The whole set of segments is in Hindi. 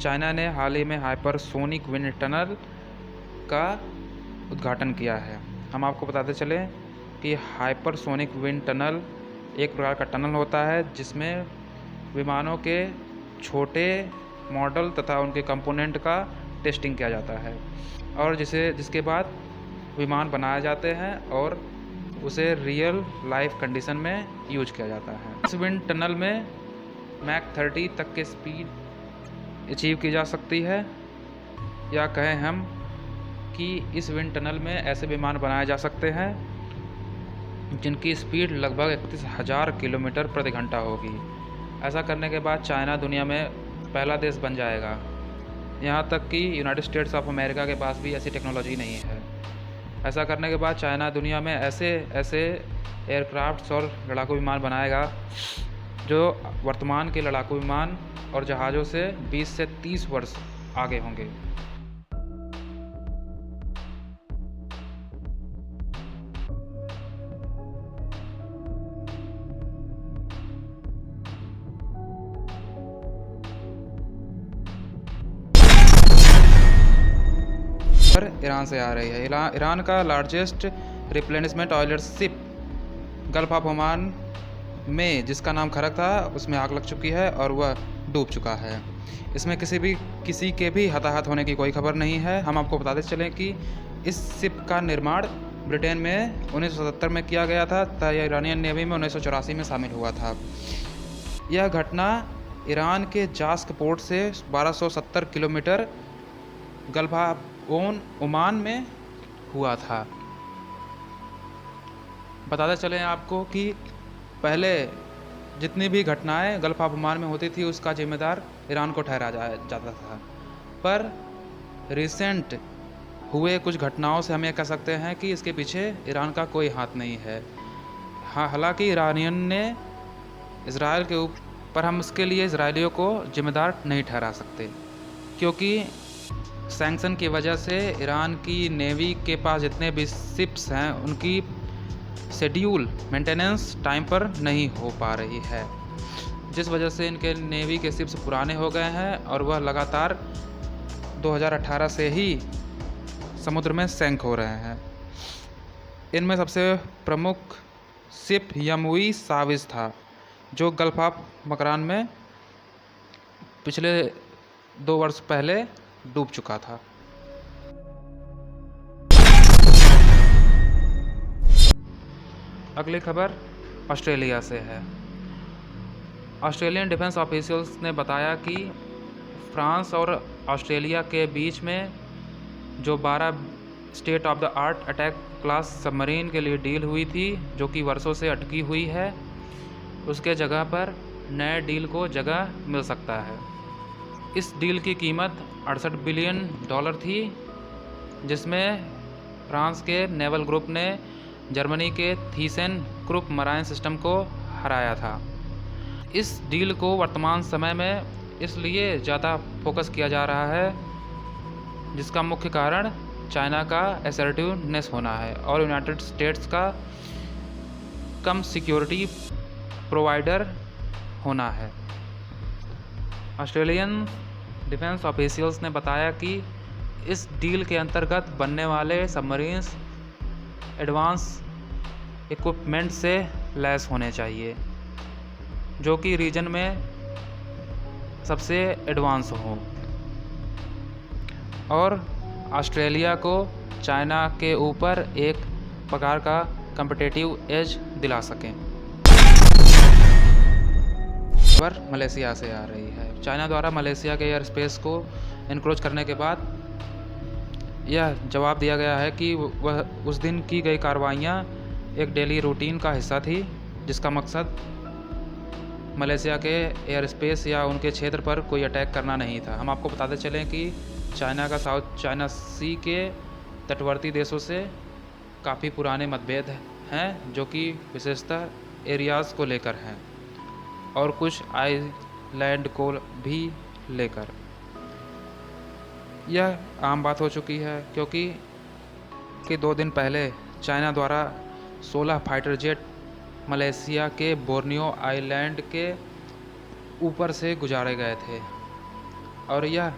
चाइना ने हाल ही में हाइपरसोनिक विंड टनल का उद्घाटन किया है। हम आपको बताते चलें कि हाइपरसोनिक विंड टनल एक प्रकार का टनल होता है जिसमें विमानों के छोटे मॉडल तथा उनके कंपोनेंट का टेस्टिंग किया जाता है और जिसके बाद विमान बनाए जाते हैं और उसे रियल लाइफ कंडीशन में यूज किया जाता है। इस विंड टनल में मैक 30 तक की स्पीड अचीव की जा सकती है, या कहें हम कि इस विंड टनल में ऐसे विमान बनाए जा सकते हैं जिनकी स्पीड लगभग 31,000 किलोमीटर प्रति घंटा होगी। ऐसा करने के बाद चाइना दुनिया में पहला देश बन जाएगा। यहाँ तक कि यूनाइटेड स्टेट्स ऑफ अमेरिका के पास भी ऐसी टेक्नोलॉजी नहीं है। ऐसा करने के बाद चाइना दुनिया में ऐसे एयरक्राफ्ट्स और लड़ाकू विमान बनाएगा जो वर्तमान के लड़ाकू विमान और जहाज़ों से 20 से 30 वर्ष आगे होंगे। पर ईरान से आ रही है। ईरान का largest replenishment Euler ship gulf of Oman में, जिसका नाम खरक था, उसमें आग लग चुकी है और वह डूब चुका है। इसमें किसी के भी हताहत होने की कोई खबर नहीं है। हम आपको बताते चलें कि इस शिप का निर्माण ब्रिटेन में 1977 में किया गया था तथा ईरानियन नेवी में 1984 में शामिल हुआ था। यह घटना ईरान के जास्क पोर्ट से 1270 किलोमीटर गल्फ ऑफ ओमान में हुआ था। बताते चलें आपको कि पहले जितनी भी घटनाएं गल्फ ऑफ ओमान में होती थी उसका जिम्मेदार ईरान को ठहरा जाता था, पर रिसेंट हुए कुछ घटनाओं से हम ये कह सकते हैं कि इसके पीछे ईरान का कोई हाथ नहीं है। हालांकि ईरानियन ने इजराइल के ऊपर, हम इसके लिए इजरायलियों को जिम्मेदार नहीं ठहरा सकते, क्योंकि सैंक्शन की वजह से ईरान की नेवी के पास जितने भी शिप्स हैं उनकी शेड्यूल मेंटेनेंस टाइम पर नहीं हो पा रही है, जिस वजह से इनके नेवी के शिप्स पुराने हो गए हैं और वह लगातार 2018 से ही समुद्र में सैंक हो रहे हैं। इनमें सबसे प्रमुख शिप यमुई साविज था, जो गल्फ ऑफ मकरान में पिछले 2 वर्ष पहले डूब चुका था। अगली खबर ऑस्ट्रेलिया से है। ऑस्ट्रेलियन डिफेंस ऑफिशियल्स ने बताया कि फ्रांस और ऑस्ट्रेलिया के बीच में जो 12 state of the art attack class submarine के लिए डील हुई थी, जो कि वर्षों से अटकी हुई है, उसके जगह पर नए डील को जगह मिल सकता है। इस डील की कीमत $68 बिलियन थी, जिसमें फ्रांस के नेवल ग्रुप ने जर्मनी के थीसेन क्रूप मराइन सिस्टम को हराया था। इस डील को वर्तमान समय में इसलिए ज़्यादा फोकस किया जा रहा है, जिसका मुख्य कारण चाइना का असर्टिवनेस होना है और यूनाइटेड स्टेट्स का कम सिक्योरिटी प्रोवाइडर होना है। ऑस्ट्रेलियन डिफेंस ऑफिशियल्स ने बताया कि इस डील के अंतर्गत बनने वाले सबमरीन्स एडवांस इक्विपमेंट से लैस होने चाहिए, जो कि रीजन में सबसे एडवांस हो और ऑस्ट्रेलिया को चाइना के ऊपर एक प्रकार का कम्पिटिटिव एज दिला सकें। पर मलेशिया से आ रही है। चाइना द्वारा मलेशिया के एयर स्पेस को एनक्रोच करने के बाद यह जवाब दिया गया है कि वह उस दिन की गई कार्रवाइयाँ एक डेली रूटीन का हिस्सा थी, जिसका मकसद मलेशिया के एयर स्पेस या उनके क्षेत्र पर कोई अटैक करना नहीं था। हम आपको बताते चलें कि चाइना का साउथ चाइना सी के तटवर्ती देशों से काफ़ी पुराने मतभेद हैं, जो कि विशेषतः एरियाज़ को लेकर हैं और कुछ आइलैंड को भी लेकर। यह आम बात हो चुकी है, क्योंकि 2 दिन पहले चाइना द्वारा 16 फाइटर जेट मलेशिया के बोर्नियो आइलैंड के ऊपर से गुजारे गए थे और यह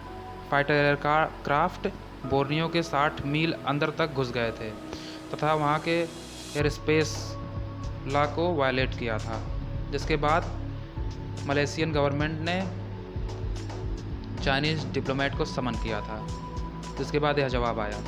फाइटर एयरक्राफ्ट बोर्नियो के 60 मील अंदर तक घुस गए थे तथा वहाँ के एयर स्पेस लॉ को वायलेट किया था, जिसके बाद मलेशियन गवर्नमेंट ने चाइनीज़ डिप्लोमेट को समन किया था, जिसके बाद यह जवाब आया।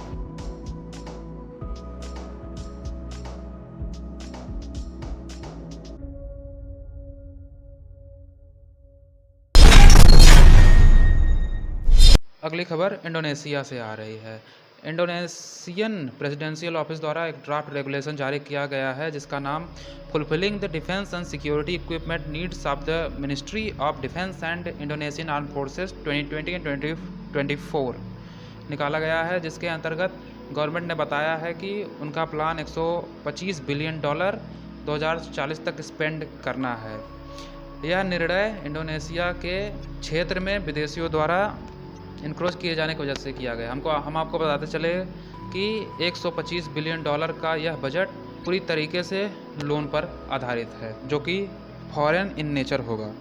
अगली खबर इंडोनेशिया से आ रही है। इंडोनेशियन प्रेसिडेंशियल ऑफिस द्वारा एक ड्राफ्ट रेगुलेशन जारी किया गया है जिसका नाम fulfilling the defence and security equipment needs of the ministry of defence and Indonesian arm forces 2020 and 2024 निकाला गया है, जिसके अंतर्गत गवर्नमेंट ने बताया है कि उनका प्लान $125 बिलियन 2040 तक स्पेंड करना है। यह निर्णय इंडोनेशिया के क्षेत्र में विदेशियों द्वारा इनक्रोच किए जाने की वजह से किया गया। हम आपको बताते चले कि $125 बिलियन का यह बजट पूरी तरीके से लोन पर आधारित है, जो कि फॉरेन इन नेचर होगा।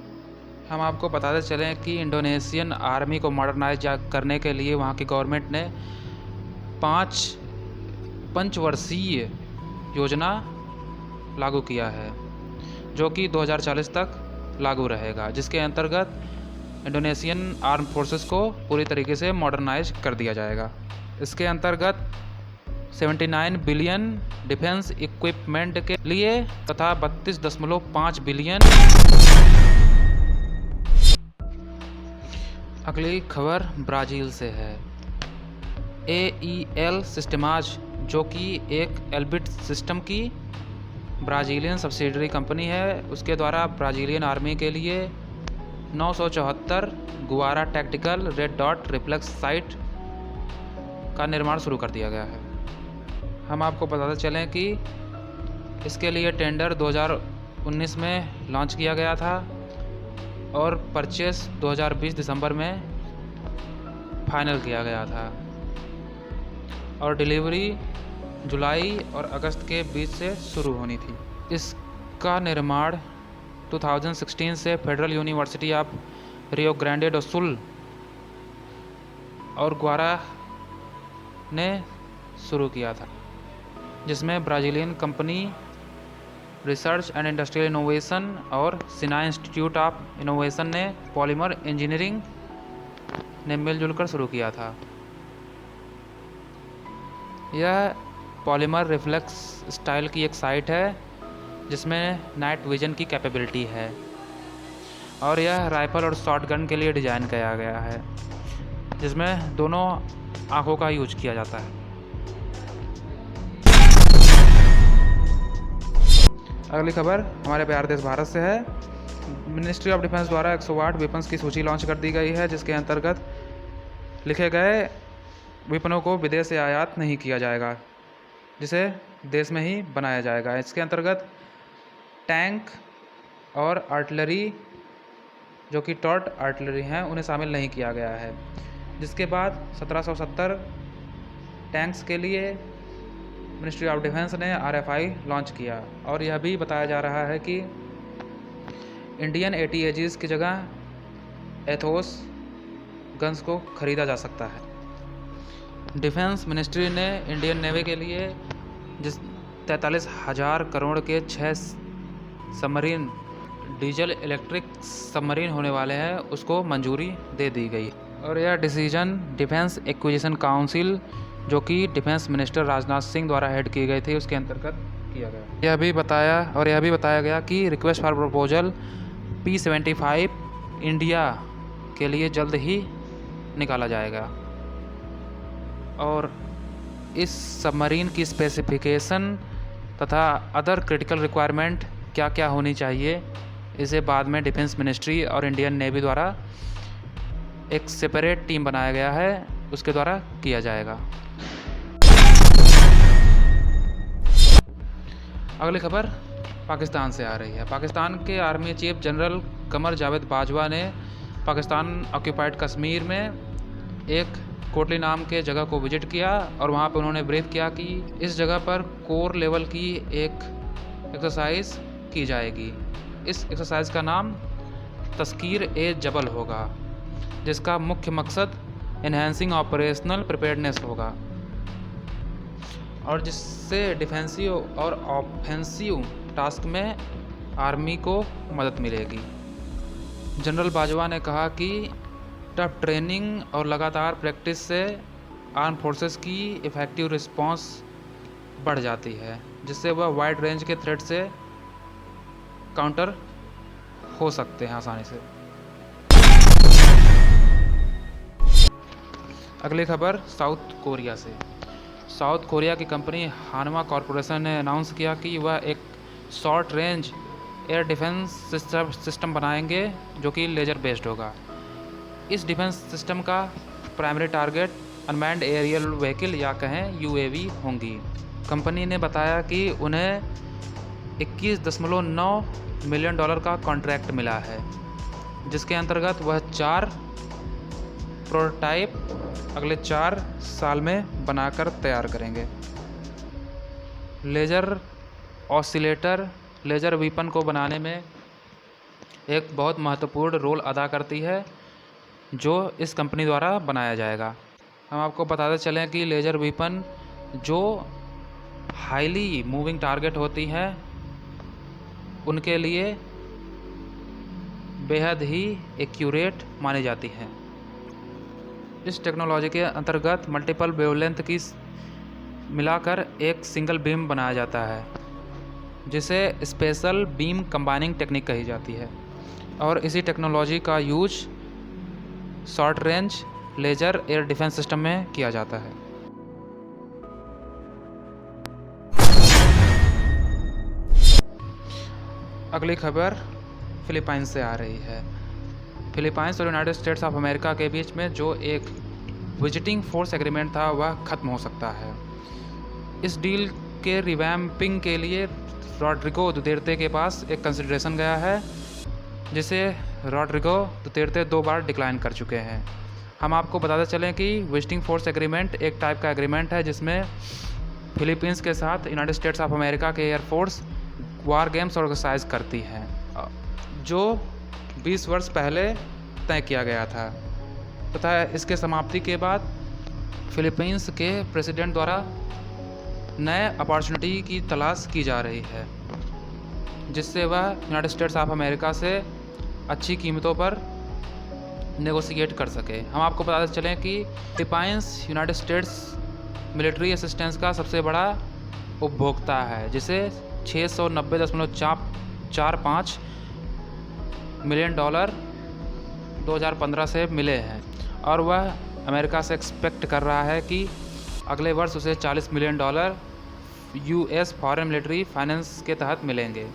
हम आपको बताते चलें कि इंडोनेशियन आर्मी को मॉडर्नाइज करने के लिए वहाँ की गवर्नमेंट ने 5 पंचवर्षीय योजना लागू किया है, जो कि 2040 तक लागू रहेगा, जिसके अंतर्गत इंडोनेशियन आर्म फोर्सेस को पूरी तरीके से मॉडर्नाइज कर दिया जाएगा। इसके अंतर्गत 79 बिलियन डिफेंस इक्विपमेंट के लिए तथा 32.5 बिलियन। अगली खबर ब्राज़ील से है। AEL सिस्टमाज, जो कि एक एल्बिट सिस्टम की ब्राज़ीलियन सब्सिडरी कंपनी है, उसके द्वारा ब्राज़ीलियन आर्मी के लिए 974 Guara tactical red dot reflex sight का निर्माण शुरू कर दिया गया है। हम आपको बताते चलें कि इसके लिए टेंडर 2019 में लॉन्च किया गया था और परचेस 2020 दिसंबर में फाइनल किया गया था और डिलीवरी जुलाई और अगस्त के बीच से शुरू होनी थी। इसका निर्माण 2016 से federal university of Rio Grande do Sul और गुआरा ने शुरू किया था, जिसमें Brazilian company research and industrial innovation और सिनाई इंस्टीट्यूट ऑफ इनोवेशन ने पॉलीमर इंजीनियरिंग ने मिलजुल कर शुरू किया था। यह पॉलीमर रिफ्लेक्स स्टाइल की एक साइट है जिसमें नाइट विजन की कैपेबिलिटी है और यह राइफल और शॉटगन के लिए डिज़ाइन किया गया है, जिसमें दोनों आंखों का यूज किया जाता है। अगली खबर हमारे प्यारे देश भारत से है। मिनिस्ट्री ऑफ डिफेंस द्वारा 108 वेपन्स की सूची लॉन्च कर दी गई है, जिसके अंतर्गत लिखे गए वेपनों को विदेश से आयात नहीं किया जाएगा, जिसे देश में ही बनाया जाएगा। इसके अंतर्गत टैंक और आर्टिलरी, जो कि टॉर्ट आर्टिलरी हैं, उन्हें शामिल नहीं किया गया है। जिसके बाद 1770 टैंक्स के लिए मिनिस्ट्री ऑफ डिफेंस ने RFI लॉन्च किया और यह भी बताया जा रहा है कि इंडियन ATAGs की जगह एथोस गन्स को खरीदा जा सकता है। डिफेंस मिनिस्ट्री ने इंडियन नेवी के लिए जिस 43,000 करोड़ के 6 सबमरीन डीजल इलेक्ट्रिक सबमरीन होने वाले हैं, उसको मंजूरी दे दी गई और यह डिसीजन डिफेंस एक्विजिशन काउंसिल, जो कि डिफेंस मिनिस्टर राजनाथ सिंह द्वारा हेड की गई थी, उसके अंतर्गत किया गया। यह भी बताया गया कि request for proposal P-75 India के लिए जल्द ही निकाला जाएगा और इस सबमरीन की स्पेसिफिकेशन तथा अदर क्रिटिकल रिक्वायरमेंट क्या क्या होनी चाहिए, इसे बाद में डिफेंस मिनिस्ट्री और इंडियन नेवी द्वारा एक सेपरेट टीम बनाया गया है, उसके द्वारा किया जाएगा। अगली खबर पाकिस्तान से आ रही है। पाकिस्तान के army chief general Qamar Javed Bajwa ने पाकिस्तान ऑक्यूपाइड कश्मीर में एक कोटली नाम के जगह को विजिट किया और वहाँ पर उन्होंने ब्रीफ किया कि इस जगह पर कोर लेवल की एक एक्सरसाइज की जाएगी। इस एक्सरसाइज का नाम तस्कीर ए जबल होगा। जिसका मुख्य मकसद एनहेंसिंग ऑपरेशनल प्रिपेयर्डनेस होगा और जिससे डिफेंसिव और ऑफेंसिव टास्क में आर्मी को मदद मिलेगी। जनरल बाजवा ने कहा कि टफ ट्रेनिंग और लगातार प्रैक्टिस से आर्म फोर्सेस की इफ़ेक्टिव रिस्पांस बढ़ जाती है, जिससे वह वाइड रेंज के थ्रेट से काउंटर हो सकते हैं आसानी से। अगली खबर साउथ कोरिया से। साउथ कोरिया की कंपनी हानवा कॉरपोरेशन ने अनाउंस किया कि वह एक short range air defence system बनाएंगे जो कि लेज़र बेस्ड होगा। इस डिफेंस सिस्टम का primary target unmanned aerial vehicle या कहें यूएवी होंगी। कंपनी ने बताया कि उन्हें 21.9 मिलियन डॉलर का कॉन्ट्रैक्ट मिला है, जिसके अंतर्गत वह 4 प्रोटोटाइप अगले 4 साल में बनाकर तैयार करेंगे। लेज़र ऑसिलेटर लेज़र वीपन को बनाने में एक बहुत महत्वपूर्ण रोल अदा करती है, जो इस कंपनी द्वारा बनाया जाएगा। हम आपको बताते चलें कि लेज़र वीपन जो हाईली मूविंग टारगेट होती हैं उनके लिए बेहद ही एक्यूरेट मानी जाती हैं। इस टेक्नोलॉजी के अंतर्गत मल्टीपल वेवलेंथ की मिलाकर एक सिंगल बीम बनाया जाता है, जिसे स्पेशल बीम कंबाइनिंग टेक्निक कही जाती है और इसी टेक्नोलॉजी का use short range laser air defence system में किया जाता है। अगली खबर फिलीपाइंस से आ रही है। फिलीपाइंस और यूनाइटेड स्टेट्स ऑफ अमेरिका के बीच में जो एक विजिटिंग फोर्स एग्रीमेंट था वह ख़त्म हो सकता है। इस डील के रिवैम्पिंग के लिए रॉड्रिगो दुतेर्ते के पास एक कंसिडरेशन गया है, जिसे रॉड्रिगो दुतेर्ते 2 बार डिक्लाइन कर चुके हैं। हम आपको बताते चलें कि विजिटिंग फोर्स एग्रीमेंट एक टाइप का एग्रीमेंट है जिसमें फिलीपींस के साथ यूनाइटेड स्टेट्स ऑफ अमेरिका के एयरफोर्स वार गेम्स ऑर्गेनाइज करती हैं, जो 20 वर्ष पहले तय किया गया था तथा इसके समाप्ति के बाद फिलीपींस के प्रेसिडेंट द्वारा नए अपॉर्चुनिटी की तलाश की जा रही है, जिससे वह यूनाइटेड स्टेट्स ऑफ अमेरिका से अच्छी कीमतों पर नेगोशिएट कर सके। हम आपको बताते चलें कि Philippines United states military assistance का सबसे बड़ा उपभोक्ता है, जिसे 690.45 मिलियन डॉलर 2015 से मिले हैं और वह अमेरिका से एक्सपेक्ट कर रहा है कि अगले वर्ष उसे $40 million US foreign military finance के तहत मिलेंगे।